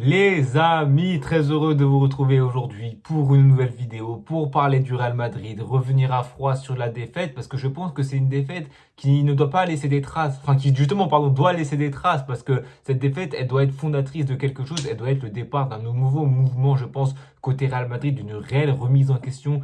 Les amis, très heureux de vous retrouver aujourd'hui pour une nouvelle vidéo, pour parler du Real Madrid, revenir à froid sur la défaite, parce que je pense que c'est une défaite qui ne doit pas laisser des traces, enfin qui justement, pardon, doit laisser des traces, parce que cette défaite, elle doit être fondatrice de quelque chose, elle doit être le départ d'un nouveau mouvement, je pense, côté Real Madrid, d'une réelle remise en question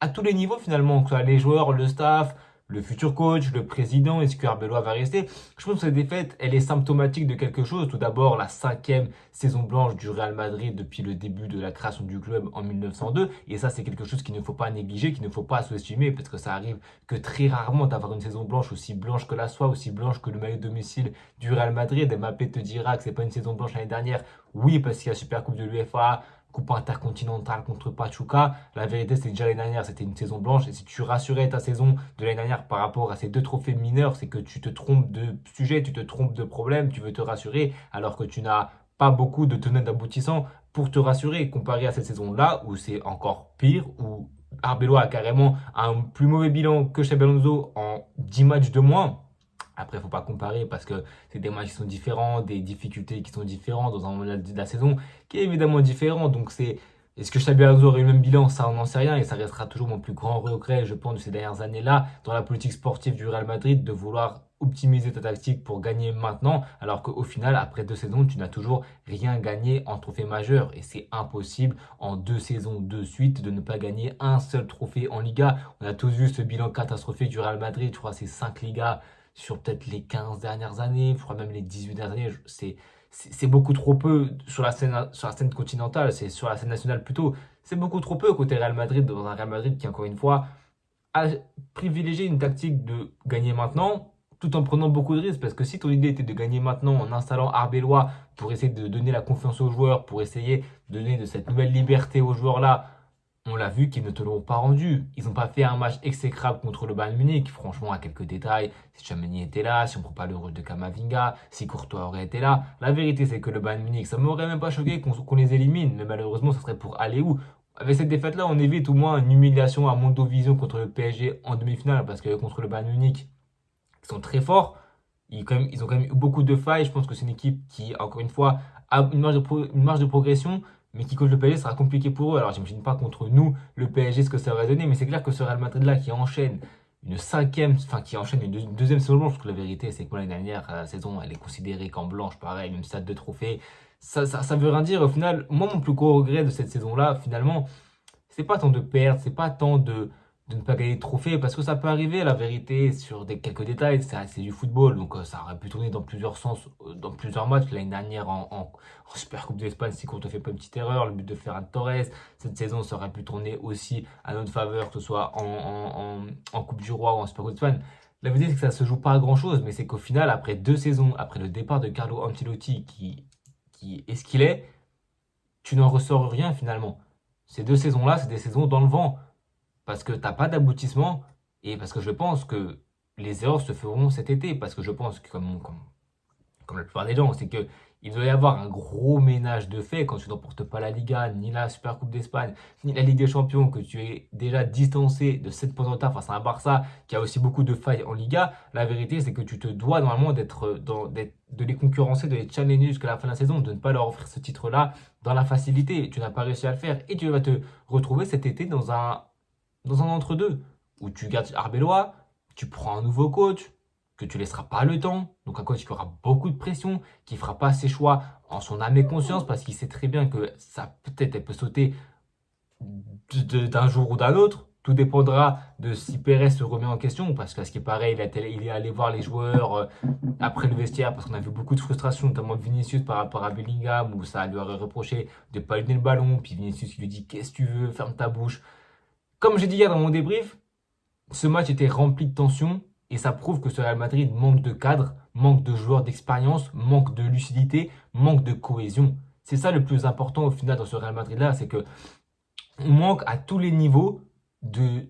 à tous les niveaux finalement, que ce soit les joueurs, le staff, le futur coach, le président, est-ce que Arbeloa va rester? Je pense que cette défaite, elle est symptomatique de quelque chose. Tout d'abord, la cinquième saison blanche du Real Madrid depuis le début de la création du club en 1902. Et ça, c'est quelque chose qu'il ne faut pas négliger, qu'il ne faut pas sous-estimer, parce que ça arrive que très rarement d'avoir une saison blanche aussi blanche que la soie, aussi blanche que le maillot de domicile du Real Madrid. Mbappé te dira que c'est pas une saison blanche l'année dernière. Oui, parce qu'il y a la Super Coupe de l'UEFA, Coupe intercontinentale contre Pachuca. La vérité, c'est que déjà l'année dernière, c'était une saison blanche. Et si tu rassurais ta saison de l'année dernière par rapport à ces deux trophées mineurs, c'est que tu te trompes de sujet, tu te trompes de problème, tu veux te rassurer, alors que tu n'as pas beaucoup de tenants d'aboutissants pour te rassurer, comparé à cette saison-là, où c'est encore pire, où Arbeloa a carrément un plus mauvais bilan que Xabi Alonso en 10 matchs de moins. Après, il ne faut pas comparer parce que c'est des matchs qui sont différents, des difficultés qui sont différentes dans un moment de la saison qui est évidemment différent. Donc, est-ce que Xabi Alonso aurait eu le même bilan? Ça, on n'en sait rien et ça restera toujours mon plus grand regret, je pense, de ces dernières années-là dans la politique sportive du Real Madrid de vouloir optimiser ta tactique pour gagner maintenant, alors qu'au final, après 2 saisons, tu n'as toujours rien gagné en trophée majeur. Et c'est impossible en 2 saisons de suite de ne pas gagner un seul trophée en Liga. On a tous vu ce bilan catastrophique du Real Madrid. Je crois que c'est 5 Ligas sur peut-être les 15 dernières années, je crois même les 18 dernières années. C'est beaucoup trop peu sur la scène continentale, c'est sur la scène nationale plutôt. C'est beaucoup trop peu côté Real Madrid, dans un Real Madrid qui, encore une fois, a privilégié une tactique de gagner maintenant, tout en prenant beaucoup de risques. Parce que si ton idée était de gagner maintenant en installant Arbeloa pour essayer de donner la confiance aux joueurs, pour essayer de donner de cette nouvelle liberté aux joueurs-là, on l'a vu qu'ils ne te l'ont pas rendu. Ils n'ont pas fait un match exécrable contre le Bayern Munich. Franchement, à quelques détails, si Tchouaméni était là, si on ne prend pas le rôle de Kamavinga, si Courtois aurait été là. La vérité, c'est que le Bayern Munich, ça ne m'aurait même pas choqué qu'on les élimine. Mais malheureusement, ça serait pour aller où? Avec cette défaite-là, on évite au moins une humiliation à Mondovision contre le PSG en demi-finale. Parce que contre le Bayern Munich, ils sont très forts. Ils ont quand même eu beaucoup de failles. Je pense que c'est une équipe qui, encore une fois, a une marge de progression, mais qui contre le PSG sera compliqué pour eux. Alors, j'imagine pas contre nous, le PSG, ce que ça aurait donné, mais c'est clair que ce Real Madrid-là qui enchaîne qui enchaîne une deuxième saison blanche, parce que la vérité, c'est que l'année dernière, la saison, elle est considérée qu'en blanche, pareil, même stade de trophée. Ça veut rien dire. Au final, moi, mon plus gros regret de cette saison-là, finalement, c'est pas tant de perdre, c'est pas tant de ne pas gagner de trophée, parce que ça peut arriver, la vérité, sur quelques détails, c'est du football, donc ça aurait pu tourner dans plusieurs sens, dans plusieurs matchs. L'année dernière, en Super Coupe d'Espagne, si on te fait pas une petite erreur, le but de Ferran Torres, cette saison, ça aurait pu tourner aussi à notre faveur, que ce soit en Coupe du Roi ou en Super Coupe d'Espagne. La vérité, c'est que ça se joue pas à grand-chose, mais c'est qu'au final, après 2 saisons, après le départ de Carlo Ancelotti, qui est ce qu'il est, tu n'en ressors rien finalement. Ces 2 saisons-là, c'est des saisons dans le vent. Parce que t'as pas d'aboutissement et parce que je pense que les erreurs se feront cet été. Parce que je pense que, comme la plupart des gens, c'est que il doit y avoir un gros ménage de fait quand tu n'emportes pas la Liga, ni la Super Coupe d'Espagne, ni la Ligue des Champions, que tu es déjà distancé de 7 points de retard face à un Barça qui a aussi beaucoup de failles en Liga. La vérité, c'est que tu te dois normalement de les concurrencer, de les challenger jusqu'à la fin de la saison, de ne pas leur offrir ce titre-là dans la facilité. Tu n'as pas réussi à le faire et tu vas te retrouver cet été dans un entre-deux où tu gardes Arbeloa, tu prends un nouveau coach, que tu laisseras pas le temps, donc un coach qui aura beaucoup de pression, qui fera pas ses choix en son âme et conscience parce qu'il sait très bien que ça peut-être elle peut sauter d'un jour ou d'un autre. Tout dépendra de si Pérez se remet en question, parce qu'à ce qui paraît, il est allé voir les joueurs après le vestiaire, parce qu'on a vu beaucoup de frustration, notamment de Vinicius par rapport à Bellingham, où ça lui aurait reproché de ne pas lui donner le ballon, puis Vinicius qui lui dit qu'est-ce que tu veux, ferme ta bouche. Comme j'ai dit hier dans mon débrief, ce match était rempli de tensions et ça prouve que ce Real Madrid manque de cadre, manque de joueurs d'expérience, manque de lucidité, manque de cohésion. C'est ça le plus important au final dans ce Real Madrid-là, c'est que on manque à tous les niveaux de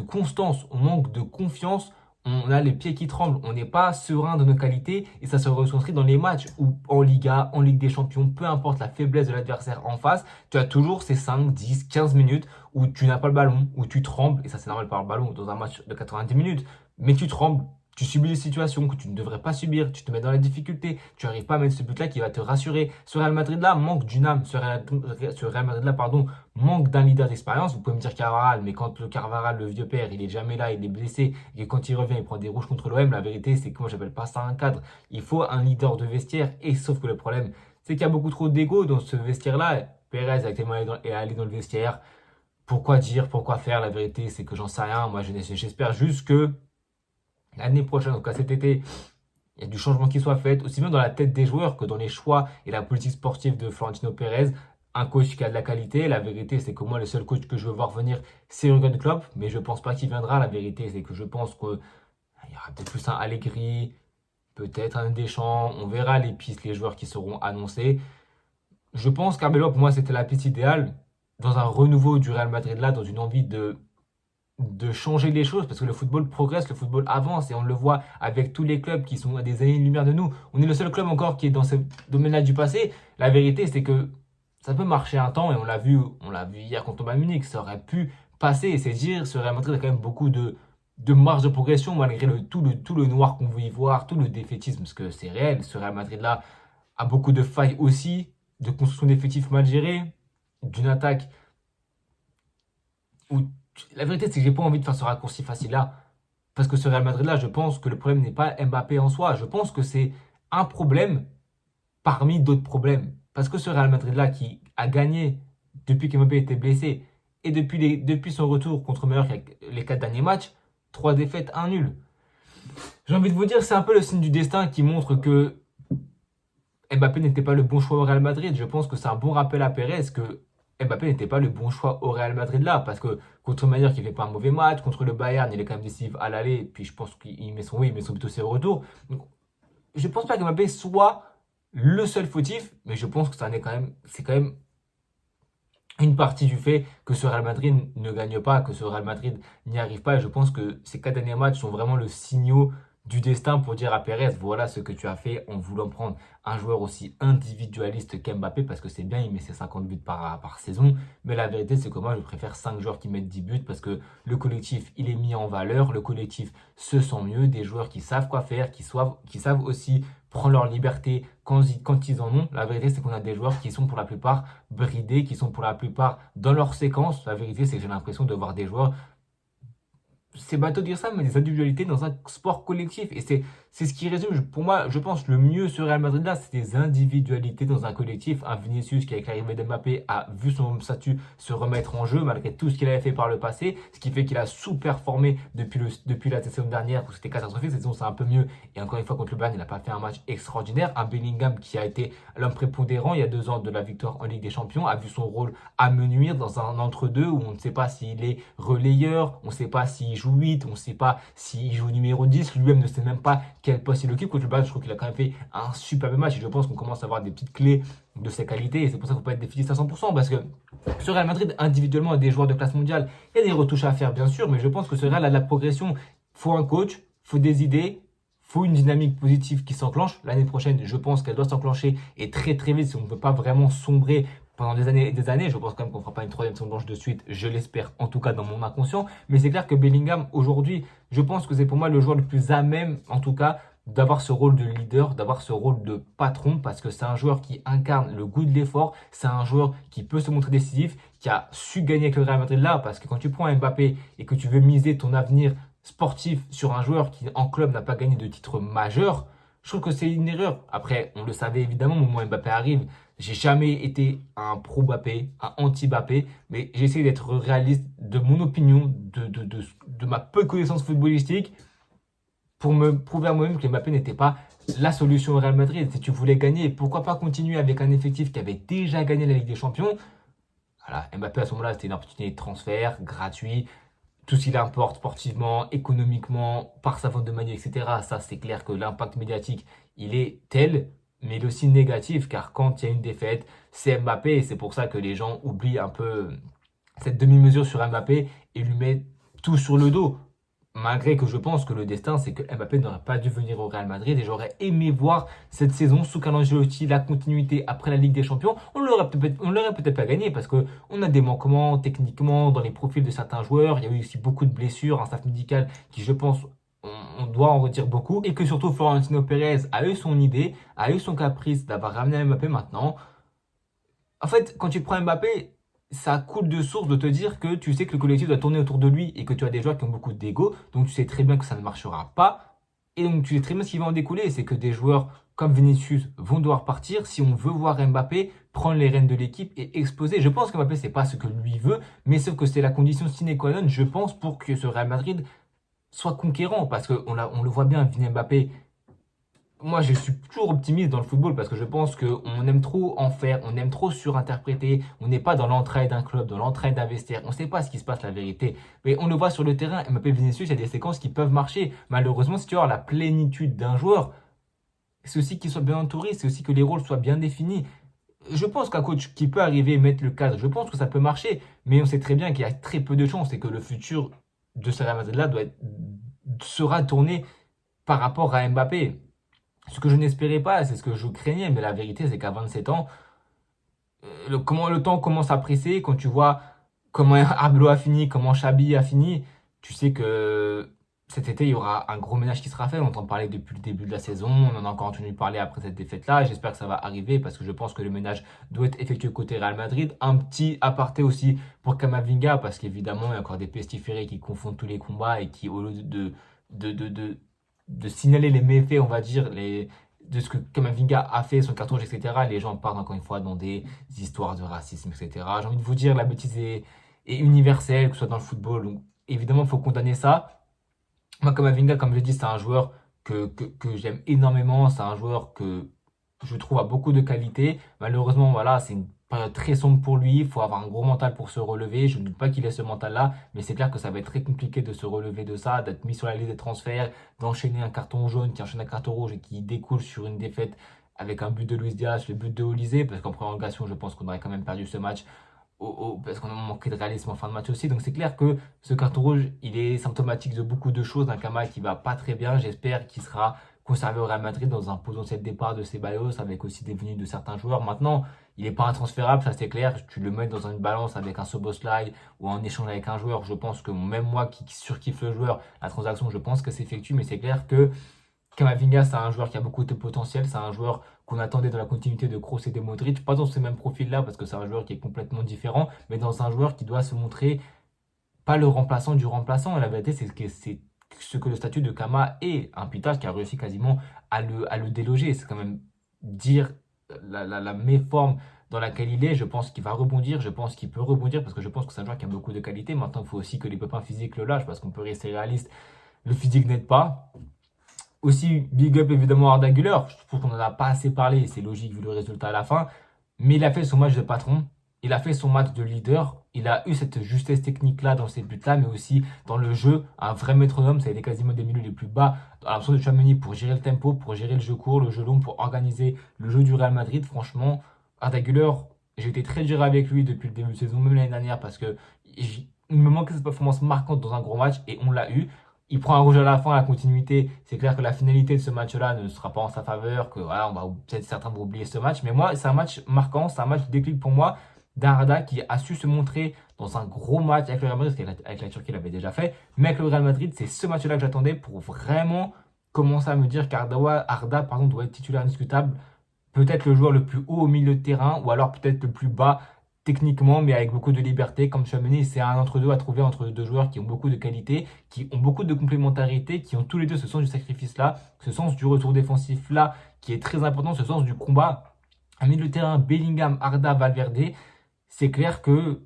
constance, on manque de confiance, on a les pieds qui tremblent, on n'est pas serein de nos qualités et ça se retranscrit dans les matchs ou en Liga, en Ligue des Champions, peu importe la faiblesse de l'adversaire en face, tu as toujours ces 5, 10, 15 minutes où tu n'as pas le ballon, où tu trembles, et ça c'est normal par le ballon dans un match de 90 minutes, mais tu trembles, tu subis des situations que tu ne devrais pas subir, tu te mets dans la difficulté, tu n'arrives pas à mettre ce but-là qui va te rassurer. Ce Real Madrid-là manque d'une âme, ce Real Madrid-là, pardon, manque d'un leader d'expérience. Vous pouvez me dire Carvajal, mais quand le Carvajal, le vieux père, il est jamais là, il est blessé, et quand il revient, il prend des rouges contre l'OM, la vérité, c'est que moi, j'appelle pas ça un cadre. Il faut un leader de vestiaire, et sauf que le problème, c'est qu'il y a beaucoup trop d'ego dans ce vestiaire-là. Pérez a été allé dans le vestiaire. Pourquoi dire, pourquoi faire? La vérité, c'est que j'en sais rien. Moi, j'espère juste que l'année prochaine, en tout cas cet été, il y a du changement qui soit fait, aussi bien dans la tête des joueurs que dans les choix et la politique sportive de Florentino Pérez. Un coach qui a de la qualité. La vérité, c'est que moi, le seul coach que je veux voir venir, c'est Jürgen Klopp. Mais je ne pense pas qu'il viendra. La vérité, c'est que je pense qu'il y aura peut-être plus un Allegri, peut-être un Deschamps. On verra les pistes, les joueurs qui seront annoncés. Je pense qu'Arbeloa, pour moi, c'était la piste idéale dans un renouveau du Real Madrid là, dans une envie de changer les choses parce que le football progresse, le football avance et on le voit avec tous les clubs qui sont à des années-lumière de nous. On est le seul club encore qui est dans ce domaine-là du passé. La vérité, c'est que ça peut marcher un temps et on l'a vu hier contre Bayern Munich, ça aurait pu passer et c'est dire, ce Real Madrid a quand même beaucoup de marge de progression malgré tout le noir qu'on veut y voir, tout le défaitisme, parce que c'est réel, ce Real Madrid-là a beaucoup de failles aussi, de construction d'effectifs mal gérée, d'une attaque où la vérité, c'est que j'ai pas envie de faire ce raccourci facile-là. Parce que ce Real Madrid-là, je pense que le problème n'est pas Mbappé en soi. Je pense que c'est un problème parmi d'autres problèmes. Parce que ce Real Madrid-là qui a gagné depuis qu'Mbappé était blessé et depuis son retour contre Meilleur les 4 derniers matchs, 3 défaites, un nul. J'ai envie de vous dire, c'est un peu le signe du destin qui montre que Mbappé n'était pas le bon choix au Real Madrid. Je pense que c'est un bon rappel à Pérez que Mbappé n'était pas le bon choix au Real Madrid là, parce que contre Maillard qui fait pas un mauvais match, contre le Bayern il est quand même décisif à l'aller, puis je pense qu'il met il met son but aussi au retour. Donc, je pense pas que Mbappé soit le seul fautif, mais je pense que c'est quand même une partie du fait que ce Real Madrid ne gagne pas, que ce Real Madrid n'y arrive pas. Et je pense que ces 4 derniers matchs sont vraiment le signal du destin pour dire à Pérez, voilà ce que tu as fait en voulant prendre un joueur aussi individualiste qu'Mbappé, parce que c'est bien, il met ses 50 buts par saison. Mais la vérité, c'est que moi, je préfère 5 joueurs qui mettent 10 buts parce que le collectif, il est mis en valeur. Le collectif se sent mieux. Des joueurs qui savent quoi faire, qui savent aussi prendre leur liberté quand ils en ont. La vérité, c'est qu'on a des joueurs qui sont pour la plupart bridés, qui sont pour la plupart dans leur séquence. La vérité, c'est que j'ai l'impression de voir des joueurs, c'est bateau de dire ça, mais des individualités dans un sport collectif. Et c'est ce qui résume, pour moi, je pense, le mieux ce Real Madrid-là, c'est des individualités dans un collectif. Un Vinicius qui, avec l'arrivée d'Mbappé, a vu son statut se remettre en jeu, malgré tout ce qu'il avait fait par le passé. Ce qui fait qu'il a sous-performé depuis la saison dernière, où c'était catastrophique. Cette saison, c'est un peu mieux. Et encore une fois, contre le Bayern, il n'a pas fait un match extraordinaire. Un Bellingham qui a été l'homme prépondérant il y a 2 ans de la victoire en Ligue des Champions, a vu son rôle amenuire dans un entre-deux où on ne sait pas s'il est relayeur, on ne sait pas s'il joue 8, on ne sait pas s'il joue numéro 10, lui-même ne sait même pas quel poste il occupe. Contre le Bayern, je trouve qu'il a quand même fait un superbe match et je pense qu'on commence à avoir des petites clés de ses qualités et c'est pour ça qu'il ne faut pas être défaitiste à 100% parce que ce Real Madrid, individuellement, a des joueurs de classe mondiale. Il y a des retouches à faire, bien sûr, mais je pense que ce Real a de la progression. Il faut un coach, il faut des idées, faut une dynamique positive qui s'enclenche. L'année prochaine, je pense qu'elle doit s'enclencher et très très vite si on ne veut pas vraiment sombrer pendant des années et des années. Je pense quand même qu'on ne fera pas une 3e saison blanche de suite, je l'espère, en tout cas dans mon inconscient. Mais c'est clair que Bellingham, aujourd'hui, je pense que c'est pour moi le joueur le plus à même, en tout cas, d'avoir ce rôle de leader, d'avoir ce rôle de patron, parce que c'est un joueur qui incarne le goût de l'effort, c'est un joueur qui peut se montrer décisif, qui a su gagner avec le Real Madrid là, parce que quand tu prends Mbappé et que tu veux miser ton avenir sportif sur un joueur qui en club n'a pas gagné de titre majeur, je trouve que c'est une erreur. Après, on le savait évidemment, au moment où Mbappé arrive, j'ai jamais été un pro-Mbappé, un anti-Mbappé, mais j'ai essayé d'être réaliste de mon opinion, de ma peu connaissance footballistique, pour me prouver à moi-même que Mbappé n'était pas la solution au Real Madrid. Si tu voulais gagner, pourquoi pas continuer avec un effectif qui avait déjà gagné la Ligue des Champions? Voilà, Mbappé à ce moment-là, c'était une opportunité de transfert gratuit. Tout ce qu'il importe sportivement, économiquement, par sa vente de maillot, etc. Ça, c'est clair que l'impact médiatique, il est tel, mais il est aussi négatif, car quand il y a une défaite, c'est Mbappé, et c'est pour ça que les gens oublient un peu cette demi-mesure sur Mbappé et lui mettent tout sur le dos. Malgré que je pense que le destin, c'est que Mbappé n'aurait pas dû venir au Real Madrid et j'aurais aimé voir cette saison sous Carlo Ancelotti, la continuité après la Ligue des Champions. On l'aurait peut-être pas gagné parce qu'on a des manquements techniquement dans les profils de certains joueurs. Il y a eu aussi beaucoup de blessures, un staff médical qui, je pense, on doit en redire beaucoup. Et que surtout Florentino Pérez a eu son idée, a eu son caprice d'avoir ramené Mbappé maintenant. En fait, quand tu prends Mbappé, ça coule de source de te dire que tu sais que le collectif doit tourner autour de lui et que tu as des joueurs qui ont beaucoup d'ego. Donc tu sais très bien que ça ne marchera pas. Et donc tu sais très bien ce qui va en découler. C'est que des joueurs comme Vinicius vont devoir partir si on veut voir Mbappé prendre les rênes de l'équipe et exploser. Je pense que Mbappé, c'est pas ce que lui veut, mais sauf que c'est la condition sine qua non, je pense, pour que ce Real Madrid soit conquérant. Parce qu'on on le voit bien, Vinicius Mbappé, moi, je suis toujours optimiste dans le football parce que je pense qu'on aime trop en faire, on aime trop surinterpréter, on n'est pas dans l'entraide d'un club, dans l'entraide d'un vestiaire, on ne sait pas ce qui se passe la vérité. Mais on le voit sur le terrain, Mbappé Vinicius, il y a des séquences qui peuvent marcher. Malheureusement, si tu as la plénitude d'un joueur, c'est aussi qu'il soit bien entouré, c'est aussi que les rôles soient bien définis. Je pense qu'un coach qui peut arriver et mettre le cadre, je pense que ça peut marcher, mais on sait très bien qu'il y a très peu de chances et que le futur de ce Real Madrid-là sera tourné par rapport à Mbappé. Ce que je n'espérais pas, c'est ce que je craignais, mais la vérité, c'est qu'à 27 ans, comment le temps commence à presser, quand tu vois comment Ablo a fini, comment Xabi a fini, tu sais que cet été, il y aura un gros ménage qui sera fait. On entend parler depuis le début de la saison, on en a encore entendu parler après cette défaite-là. J'espère que ça va arriver parce que je pense que le ménage doit être effectué côté Real Madrid. Un petit aparté aussi pour Camavinga, parce qu'évidemment, il y a encore des pestiférés qui confondent tous les combats et qui, au lieu de, de, de, de signaler les méfaits, on va dire, de ce que Kamavinga a fait, son carton rouge, etc., les gens partent encore une fois dans des histoires de racisme, etc. J'ai envie de vous dire, la bêtise est universelle, que ce soit dans le football. Donc, évidemment, il faut condamner ça. Moi, Kamavinga, comme je dis, c'est un joueur que j'aime énormément. C'est un joueur que je trouve a beaucoup de qualité. Malheureusement, voilà, c'est une période très sombre pour lui. Il faut avoir un gros mental pour se relever. Je ne doute pas qu'il ait ce mental-là, mais c'est clair que ça va être très compliqué de se relever de ça, d'être mis sur la liste des transferts, d'enchaîner un carton jaune qui enchaîne un carton rouge et qui découle sur une défaite avec un but de Luis Diaz, le but de Olysée, parce qu'en prolongation, je pense qu'on aurait quand même perdu ce match parce qu'on a manqué de réalisme en fin de match aussi. Donc c'est clair que ce carton rouge, il est symptomatique de beaucoup de choses. D'un Kama qui va pas très bien. J'espère qu'il sera conservé au Real Madrid dans un potentiel départ de Ceballos avec aussi des venues de certains joueurs. Maintenant, il n'est pas intransférable, ça c'est clair. Tu le mets dans une balance avec un Soboslai ou en échange avec un joueur. Je pense que même moi qui surkiffe le joueur, la transaction, je pense que s'effectue. Mais c'est clair que Kamavinga, c'est un joueur qui a beaucoup de potentiel. C'est un joueur qu'on attendait dans la continuité de Kroos et de Modric. Pas dans ce même profil-là, parce que c'est un joueur qui est complètement différent, mais dans un joueur qui doit se montrer pas le remplaçant du remplaçant. Et la vérité, c'est ce que le statut de Kama est. Un Pitache qui a réussi quasiment à le déloger. C'est quand même dire la méforme dans laquelle il est. Je pense qu'il va rebondir. Je pense qu'il peut rebondir parce que je pense que c'est un joueur qui a beaucoup de qualité. Maintenant, il faut aussi que les pépins physiques le lâchent parce qu'on peut rester réaliste. Le physique n'aide pas. Aussi, big up évidemment à Arda Güler. Je trouve qu'on n'en a pas assez parlé, c'est logique vu le résultat à la fin. Mais il a fait son match de patron, il a fait son match de leader, il a eu cette justesse technique-là dans ces buts-là, mais aussi dans le jeu, un vrai métronome. Ça a été quasiment des milieux les plus bas dans l'absence de Tchouaméni pour gérer le tempo, pour gérer le jeu court, le jeu long, pour organiser le jeu du Real Madrid. Franchement, Arda Güler, j'ai été très dur avec lui depuis le début de saison, même l'année dernière, parce que il me manquait cette performance marquante dans un gros match et on l'a eu. Il prend un rouge à la fin, la continuité. C'est clair que la finalité de ce match-là ne sera pas en sa faveur, que voilà, on va peut-être certains vont oublier ce match. Mais moi, c'est un match marquant, c'est un match déclic pour moi d'Arda qui a su se montrer dans un gros match avec le Real Madrid, parce qu'avec la Turquie, il l'avait déjà fait. Mais avec le Real Madrid, c'est ce match-là que j'attendais pour vraiment commencer à me dire qu'Arda pardon, doit être titulaire indiscutable. Peut-être le joueur le plus haut au milieu de terrain, ou alors peut-être le plus bas techniquement, mais avec beaucoup de liberté. Comme Tchouaméni, c'est un entre-deux à trouver entre deux joueurs qui ont beaucoup de qualité, qui ont beaucoup de complémentarité, qui ont tous les deux ce sens du sacrifice-là, ce sens du retour défensif-là, qui est très important, ce sens du combat. Un milieu de terrain, Bellingham, Arda, Valverde, c'est clair que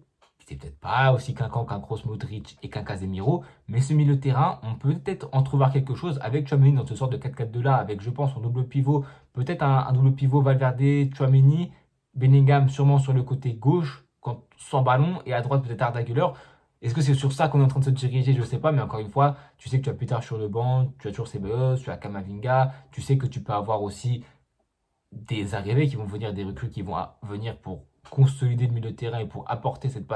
c'est peut-être pas aussi clinquant qu'un Kroos, Modric et qu'un Casemiro, mais ce milieu de terrain, on peut peut-être entrevoir quelque chose avec Tchouaméni dans ce sort de 4-4-2 là, avec je pense un double pivot, peut-être un double pivot Valverde, Tchouaméni, Bellingham sûrement sur le côté gauche, sans ballon, et à droite peut-être Arda Güler. Est-ce que c'est sur ça qu'on est en train de se diriger? Je ne sais pas, mais encore une fois, tu sais que tu as Peter sur le banc, tu as toujours Ceballos, tu as Kamavinga, tu sais que tu peux avoir aussi des arrivées qui vont venir, des recrues qui vont venir pour consolider le milieu de terrain et pour apporter cette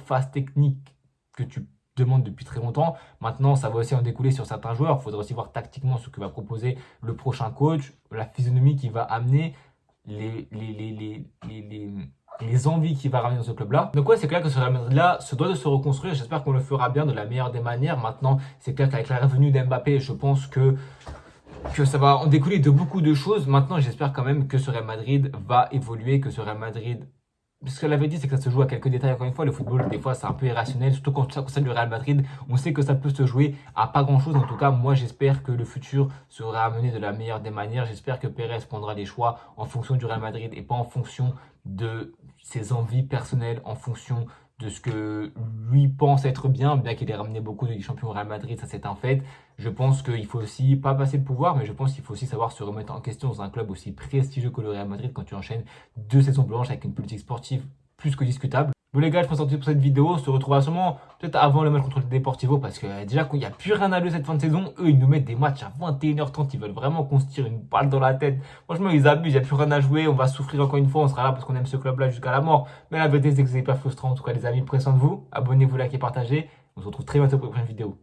phase technique que tu demandes depuis très longtemps. Maintenant, ça va aussi en découler sur certains joueurs. Il faudra aussi voir tactiquement ce que va proposer le prochain coach, la physionomie qui va amener les les envies qu'il va ramener dans ce club-là. Donc ouais, c'est clair que ce Real Madrid-là se doit de se reconstruire. J'espère qu'on le fera bien de la meilleure des manières. Maintenant, c'est clair qu'avec la revenue d'Mbappé, je pense que ça va en découler de beaucoup de choses. Maintenant, j'espère quand même que ce Real Madrid va évoluer, que ce Real Madrid... Ce qu'elle avait dit, c'est que ça se joue à quelques détails. Encore une fois, le football, des fois, c'est un peu irrationnel. Surtout quand ça concerne le Real Madrid, on sait que ça peut se jouer à pas grand-chose. En tout cas, moi, j'espère que le futur sera amené de la meilleure des manières. J'espère que Pérez prendra des choix en fonction du Real Madrid et pas en fonction de ses envies personnelles, en fonction de ce que lui pense être bien qu'il ait ramené beaucoup de champions au Real Madrid, ça c'est un fait. Je pense qu'il faut aussi, pas passer le pouvoir, mais je pense qu'il faut aussi savoir se remettre en question dans un club aussi prestigieux que le Real Madrid quand tu enchaînes 2 saisons blanches avec une politique sportive plus que discutable. Bon les gars, je pense que c'est tout pour cette vidéo. On se retrouvera sûrement peut-être avant le match contre le Deportivo parce que déjà qu'il n'y a plus rien à jouer cette fin de saison, eux ils nous mettent des matchs à 21h30, ils veulent vraiment qu'on se tire une balle dans la tête. Franchement ils abusent, il n'y a plus rien à jouer, on va souffrir encore une fois, on sera là parce qu'on aime ce club-là jusqu'à la mort. Mais la vérité c'est que c'est hyper frustrant. En tout cas les amis, prenez soin de vous, abonnez-vous, likez, partagez. On se retrouve très bientôt pour une prochaine vidéo.